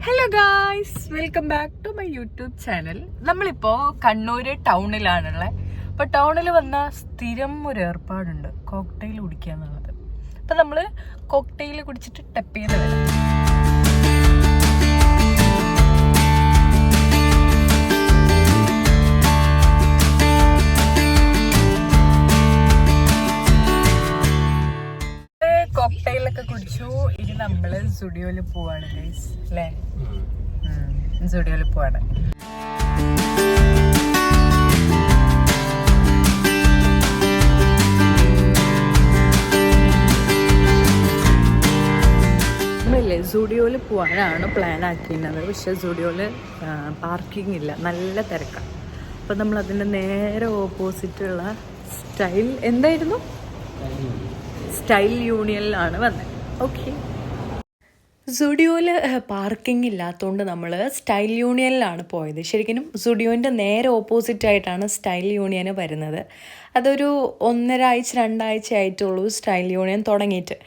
Hello guys, welcome back to my YouTube channel. നമ്മളിപ്പോൾ കണ്ണൂർ ടൗണിലാണുള്ളത്. അപ്പോൾ ടൗണിൽ വന്ന സ്ഥിരം ഒരു ഏർപ്പാടുണ്ട്, കോക്ടെയിൽ കുടിക്കുക എന്നുള്ളത്. അപ്പം നമ്മൾ കോക്ടെയിൽ കുടിച്ചിട്ട് ടെപ്പ് ചെയ്ത് വരാം. കോക്ടെയിലൊക്കെ കുടിച്ചു. ഇനി നമ്മള് സ്റ്റുഡിയോയിൽ പോവാണ് ഗൈസ്, അല്ലേ? സ്റ്റുഡിയോയിൽ പോവാണ്. നമ്മളില്ലേ സ്റ്റുഡിയോയിൽ പോകാനാണ് പ്ലാൻ ആക്കിയിരുന്നത്. പക്ഷെ സ്റ്റുഡിയോയിൽ പാർക്കിംഗ് ഇല്ല, നല്ല തിരക്കാണ്. അപ്പം നമ്മൾ അതിൻ്റെ നേരെ ഓപ്പോസിറ്റുള്ള എന്തായിരുന്നു, സ്റ്റൈൽ യൂണിയനിലാണ് വന്നത്. ഓക്കെ, സുഡിയോയിൽ പാർക്കിംഗ് ഇല്ലാത്തതുകൊണ്ട് നമ്മൾ സ്റ്റൈൽ യൂണിയനിലാണ് പോയത്. ശരിക്കും സുഡിയോൻ്റെ നേരെ ഓപ്പോസിറ്റ് ആയിട്ടാണ് സ്റ്റൈൽ യൂണിയന് വരുന്നത്. അതൊരു 1.5 ആഴ്ച 2 ആഴ്ച ആയിട്ടുള്ളൂ സ്റ്റൈൽ യൂണിയൻ തുടങ്ങിയിട്ട്.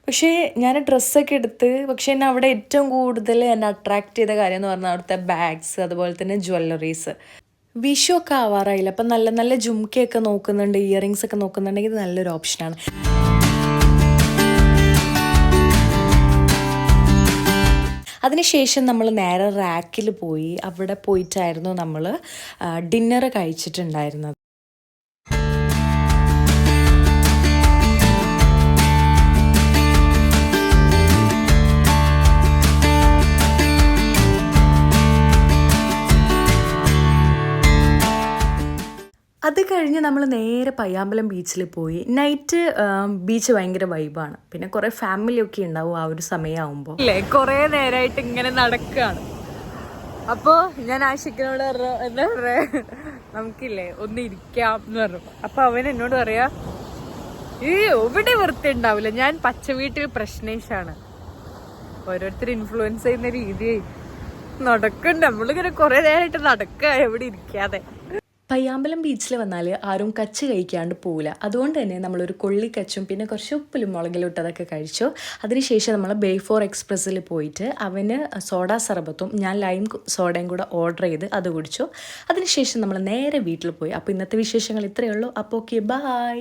പക്ഷേ ഞാൻ ഡ്രസ്സൊക്കെ എടുത്ത്, പക്ഷേ എന്നെ അവിടെ ഏറ്റവും കൂടുതൽ എന്നെ അട്രാക്റ്റ് ചെയ്ത കാര്യം എന്ന് പറഞ്ഞാൽ അവിടുത്തെ ബാഗ്സ്, അതുപോലെ തന്നെ ജ്വല്ലറീസ്. വിഷു ഒക്കെ ആവാറായില്ല, അപ്പം നല്ല നല്ല ജുംക്കയൊക്കെ നോക്കുന്നുണ്ട്, ഇയറിങ്സ് ഒക്കെ നോക്കുന്നുണ്ടെങ്കിൽ ഇത് നല്ലൊരു ഓപ്ഷനാണ്. അതിനുശേഷം നമ്മൾ നേരെ റാക്കിൽ പോയി. അവിടെ പോയിട്ടായിരുന്നു നമ്മൾ ഡിന്നർ കഴിച്ചിട്ടുണ്ടായിരുന്നത്. അത് കഴിഞ്ഞ് നമ്മൾ നേരെ പയ്യാമ്പലം ബീച്ചിൽ പോയി. നൈറ്റ് ബീച്ച് ഭയങ്കര വൈബാണ്. പിന്നെ കുറേ ഫാമിലിയൊക്കെ ഉണ്ടാവും ആ ഒരു സമയമാകുമ്പോൾ. അല്ലേ, കുറേ നേരമായിട്ട് ഇങ്ങനെ നടക്കുകയാണ്. അപ്പോൾ ഞാൻ ആഷിഖിനോട് പറഞ്ഞു, എന്താ പറയുക, നമുക്കില്ലേ ഒന്ന് ഇരിക്കാം എന്ന് പറഞ്ഞു. അപ്പോൾ അവൻ എന്നോട് പറയാ, ഇവിടെ വൃത്തി ഉണ്ടാവില്ല, ഞാൻ പച്ച വീട്ടിൽ പ്രശ്നേഷാണ്. ഓരോരുത്തർ ഇൻഫ്ലുവൻസ് ചെയ്യുന്ന രീതിയായി നടക്കണ്ട. നമ്മളിങ്ങനെ കുറേ നേരമായിട്ട് നടക്കുക, എവിടെ ഇരിക്കാതെ. പയ്യാമ്പലം ബീച്ചിൽ വന്നാൽ ആരും കച്ച് കഴിക്കാണ്ട് പോവില്ല. അതുകൊണ്ട് തന്നെ നമ്മളൊരു കൊള്ളിക്കച്ചും പിന്നെ കുറച്ച് ഉപ്പിലും മുളകിലും ഇട്ടതൊക്കെ കഴിച്ചു. അതിനുശേഷം നമ്മൾ ബേഫോർ എക്സ്പ്രസ്സിൽ പോയിട്ട് അവന് സോഡ സർബത്തും ഞാൻ ലൈം സോഡയും കൂടെ ഓർഡർ ചെയ്ത് അത് കുടിച്ചു. അതിനുശേഷം നമ്മൾ നേരെ വീട്ടിൽ പോയി. അപ്പോൾ ഇന്നത്തെ വിശേഷങ്ങൾ ഇത്രയേ ഉള്ളൂ. അപ്പോൾ ഓക്കെ, ബൈ.